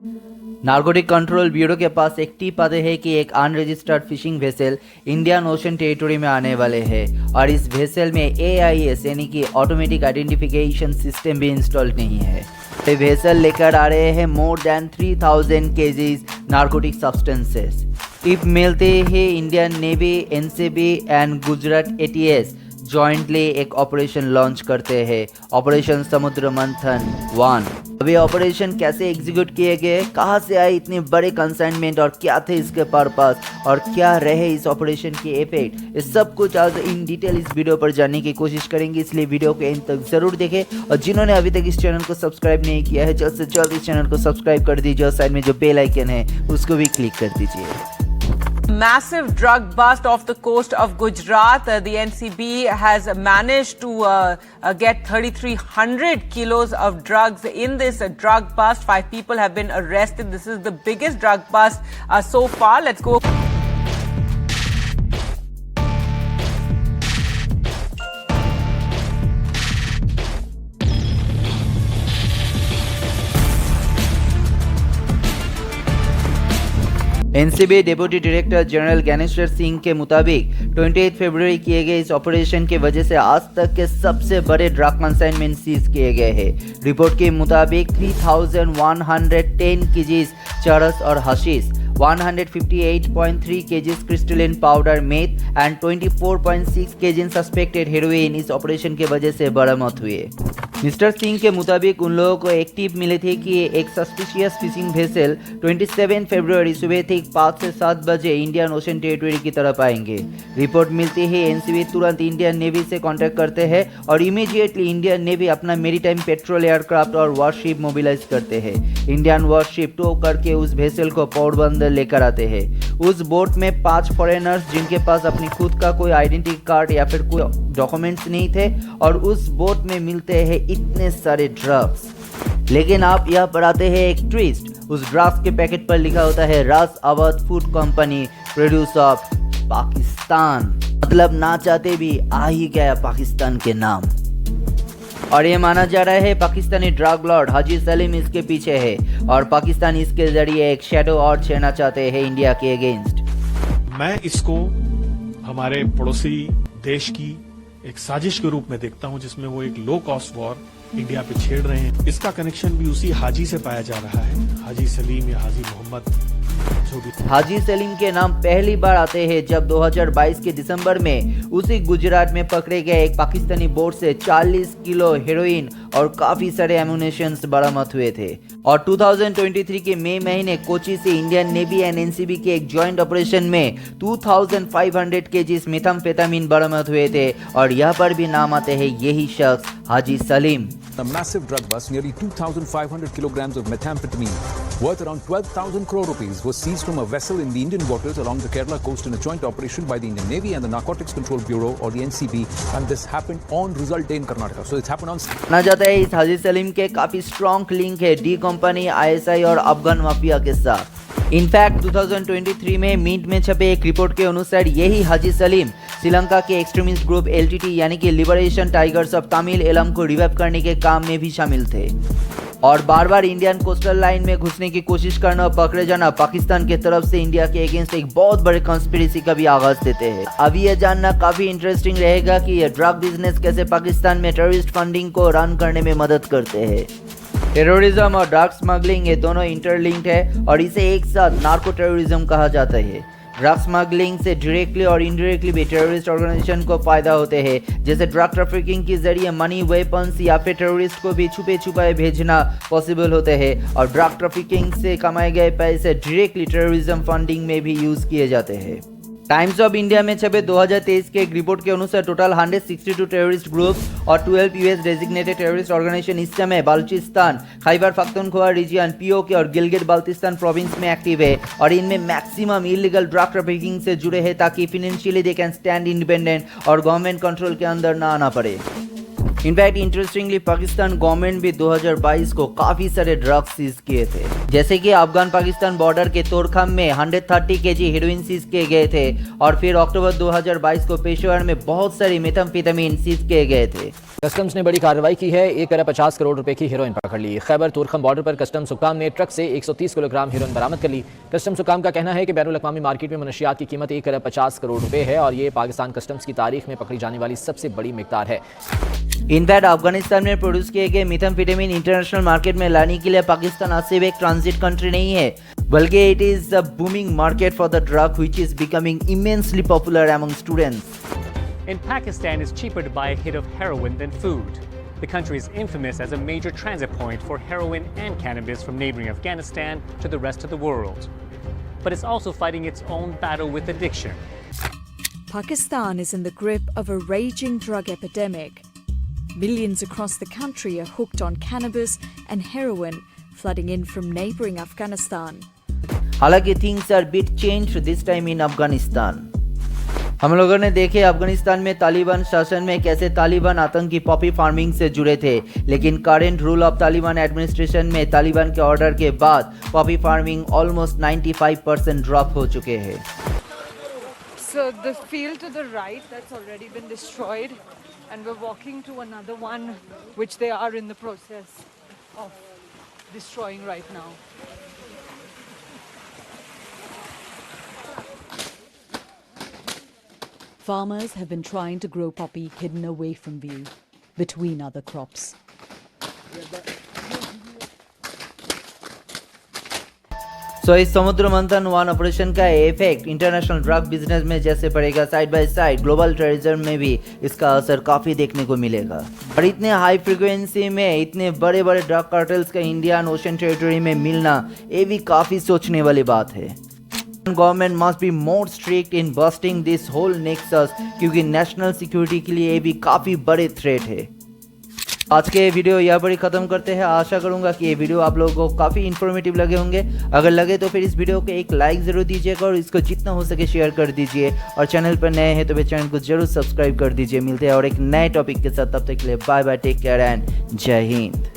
Narcotic control bureau के पास एक tip आते है कि एक unregistered fishing vessel Indian ocean territory में आने वाले हैं और इस वेसल में AIS यानी कि ऑटोमेटिक आइडेंटिफिकेशन सिस्टम भी इंस्टॉल नहीं है। ये वेसल लेकर आ रहे हैं more than 3000 kgs narcotic substances. Tip मिलते ही Indian navy, NCB and Gujarat ATS jointly एक ऑपरेशन लॉन्च करते हैं, ऑपरेशन समुद्र मंथन 1। अब ये ऑपरेशन कैसे एग्जीक्यूट किए गए, कहाँ से आए इतने बड़े कंसाइनमेंट और क्या थे इसके पर्पस और क्या रहे इस ऑपरेशन के इफेक्ट, ये सब कुछ आज इन डिटेल इस वीडियो पर जानने की कोशिश करेंगे। इसलिए वीडियो को एंड तक जरूर देखें और जिन्होंने अभी तक इस चैनल को सब्सक्राइब नहीं किया है जल्द से जल्द इस चैनल को सब्सक्राइब कर दीजिए और साइड में जो बेल आइकन है उसको भी क्लिक कर दीजिए। Massive drug bust off the coast of Gujarat. The NCB has managed to get 3,300 kilos of drugs in this drug bust. 5 people have been arrested. This is the biggest drug bust so far. Let's go. NCB deputy director general Dnyaneshwar Singh के मुताबिक 28 फरवरी किए गए इस operation की वजह से आज तक के सबसे बड़े ड्रग कंसाइनमेंट सीज किए गए हैं। रिपोर्ट के मुताबिक 3110 kgs चरस और हशीश, 158.3 kgs crystalline powder meth and 24.6 kg suspected heroin इस ऑपरेशन के वजह से बरामद हुए। मिस्टर सिंह के मुताबिक उन लोगों को एक टिप मिली थी कि एक सस्पिशियस फिशिंग वेसल 27 फरवरी सुबह ठीक 5 से 7 बजे इंडियन ओशन टेरिटरी की तरफ आएंगे। रिपोर्ट मिलती ही NCB तुरंत इंडियन नेवी से कांटेक्ट करते हैं और इमीडिएटली इंडियन नेवी अपना मेरीटाइम पेट्रोल एयरक्राफ्ट और वॉरशिप मोबिलाइज करते हैं। इंडियन वॉरशिप टो करके उस वेसल को पोरबंदर लेकर आते हैं। उस बोट में 5 फॉरेनर्स जिनके पास अपनी खुद का कोई आइडेंटिटी कार्ड या फिर कोई डॉक्यूमेंट्स नहीं थे और उस बोट में मिलते हैं इतने सारे ड्रग्स। लेकिन आप यहाँ पर आते हैं एक ट्विस्ट, उस ड्रग्स के पैकेट पर लिखा होता है रास Awadh food company produce of Pakistan, मतलब ना चाहते भी आ ही गया पाकिस्तान के नाम। और ये माना जा रहा है पाकिस्तानी ड्रग लॉर्ड हाजी सलीम इसके पीछे है और पाकिस्तान इसके जरिए एक शैडो और छेड़ना चाहते हैं इंडिया के अगेंस्ट। मैं इसको हमारे पड़ोसी देश की एक साजिश के रूप में देखता हूं जिसमें वो एक लो कॉस्ट वॉर इंडिया पे छेड़ रहे हैं। इसका कनेक्शन भी उसी हाजी से पाया जा रहा है, हाजी सलीम या हाजी मोहम्मद। हाजी सलीम के नाम पहली बार आते हैं जब 2022 के दिसंबर में उसी गुजरात में पकड़े गए एक पाकिस्तानी बोट से 40 किलो हेरोइन और काफी सारे एम्युनिशंस बरामद हुए थे। और 2023 के मई महीने कोची से इंडियन नेवी एंड NCB के एक जॉइंट ऑपरेशन में 2500 kgs मेथाम्फेटामिन बरामद हुए थे और यहाँ पर भी नाम आते हैं यही शख्स हाजी Salim. A massive drug bust, nearly 2,500 kilograms of methamphetamine, worth around 12,000 crore rupees, was seized from a vessel in the Indian waters along the Kerala coast in a joint operation by the Indian Navy and the Narcotics Control Bureau or the NCB, and this happened on Result Day in Karnataka. So it's happened on. माना जाता है इस हाजी सलीम के काफी strong link है D company, ISI और Afghan mafia के साथ। इनफैक्ट 2023 में मिंट में छपे एक रिपोर्ट के अनुसार यही हाजी सलीम श्रीलंका के एक्सट्रीमिस्ट ग्रुप LTT यानी कि liberation tigers of Tamil Eelam को रिवाइव करने के काम में भी शामिल थे और बार बार इंडियन कोस्टल लाइन में घुसने की कोशिश करना और पकड़े जाना पाकिस्तान की तरफ से इंडिया के अगेंस्ट एक बहुत बड़े कॉन्स्पिरेसी का भी आगाज देते हैं। अभी यह जानना काफी इंटरेस्टिंग रहेगा कि यह ड्रग बिजनेस कैसे पाकिस्तान में टेररिस्ट फंडिंग को रन करने में मदद करते हैं। टेररिज्म और ड्रग स्मगलिंग ये दोनों इंटरलिंक्ड है और इसे एक साथ नार्को टेररिज्म कहा जाता है। ड्रग स्मगलिंग से डायरेक्टली और इनडायरेक्टली भी टेररिस्ट ऑर्गेनाइजेशन को फायदा होते हैं, जैसे ड्रग ट्रैफिकिंग के जरिए मनी, वेपन्स या फिर टेररिस्ट को भी छुपे छुपाए भेजना पॉसिबल होते हैं और ड्रग ट्रैफिकिंग से कमाए गए पैसे डायरेक्टली टेररिज्म फंडिंग में भी यूज किए जाते हैं। टाइम्स ऑफ इंडिया में छपे 2023 के एक रिपोर्ट के अनुसार टोटल 162 टेररिस्ट ग्रुप्स और 12 US डेजिग्नेटेड टेररिस्ट ऑर्गेनाइजेशन इस समय बलूचिस्तान, खैबर पख्तूनख्वा रीजन, POK और गिलगित बाल्टिस्तान प्रोविंस में एक्टिव है और इनमें मैक्सिमम इलीगल ड्रग ट्रैफिकिंग से जुड़े हैं ताकि financially they can stand independent और गवर्नमेंट कंट्रोल के अंदर ना आना पड़े। इनफैक्ट इंटरेस्टिंगली पाकिस्तान गवर्नमेंट भी 2022 को काफी सारे ड्रग्स सीज किए थे, जैसे कि अफगान पाकिस्तान बॉर्डर के तोरखम में 130 केजी हेरोइन सीज किए गए थे और फिर अक्टूबर 2022 को पेशेवर में बहुत सारी मेथाम्फेटामिन सीज किए गए थे। कस्टम्स ने बड़ी कार्रवाई की है, 1 अरब 50 करोड़ रुपए की हेरोइन पकड़ ली। खैबर तुरखम बॉर्डर पर कस्टम्स हुकाम ने ट्रक से 130 किलोग्राम हेरोइन बरामद कर ली। कस्टम्स हुकाम का कहना है कि बैनुल अक़वामी मार्केट में मनशियात की कीमत 1 अरब 50 करोड़ रुपए है और ये पाकिस्तान कस्टम्स की तारीख में पकड़ी जाने वाली सबसे बड़ी मिकदार है। इनफैक्ट अफगानिस्तान में प्रोड्यूस किए गए मेथाम्फेटामिन इंटरनेशनल मार्केट में लाने के लिए पाकिस्तान आज सिर्फ एक ट्रांजिट कंट्री नहीं है, बल्कि it is a booming market for the drug which is becoming immensely popular among students. In Pakistan, it's cheaper to buy a hit of heroin than food. The country is infamous as a major transit point for heroin and cannabis from neighboring Afghanistan to the rest of the world. But it's also fighting its own battle with addiction. Pakistan is in the grip of a raging drug epidemic. Millions across the country are hooked on cannabis and heroin, flooding in from neighboring Afghanistan. हालांकि things are bit changed this time in Afghanistan. हम लोगों ने देखे अफगानिस्तान में तालिबान शासन में कैसे तालिबान आतंकी पॉपी फार्मिंग से जुड़े थे, लेकिन current rule of Taliban administration में तालिबान के ऑर्डर के बाद पॉपी फार्मिंग ऑलमोस्ट 95% ड्रॉप हो चुके हैं। So the field to the right, that's already been destroyed, and we're walking to another one which they are in the process of destroying right now. Farmers have been trying to grow poppy hidden away from view, between other crops. सो इस समुद्र मंथन 1 operation का effect international drug business में जैसे पड़ेगा, side by side global terrorism में भी इसका असर काफ़ी देखने को मिलेगा। और इतने हाई फ्रीक्वेंसी में इतने बड़े बड़े ड्रग कार्टेल्स का इंडियन ओशन टेरिटरी में मिलना, ये भी काफ़ी सोचने वाली बात है। Government must be more strict in busting this whole nexus, क्योंकि नेशनल सिक्योरिटी के लिए ये भी काफ़ी बड़े थ्रेट है। आज के वीडियो यहाँ पर ही ख़त्म करते हैं। आशा करूँगा कि ये वीडियो आप लोगों को काफ़ी इन्फॉर्मेटिव लगे होंगे। अगर लगे तो फिर इस वीडियो को एक लाइक ज़रूर दीजिएगा और इसको जितना हो सके शेयर कर दीजिए। और चैनल पर नए हैं तो फिर चैनल को जरूर सब्सक्राइब कर दीजिए। मिलते हैं और एक नए टॉपिक के साथ, तब तक के लिए bye bye, take care and जय हिंद।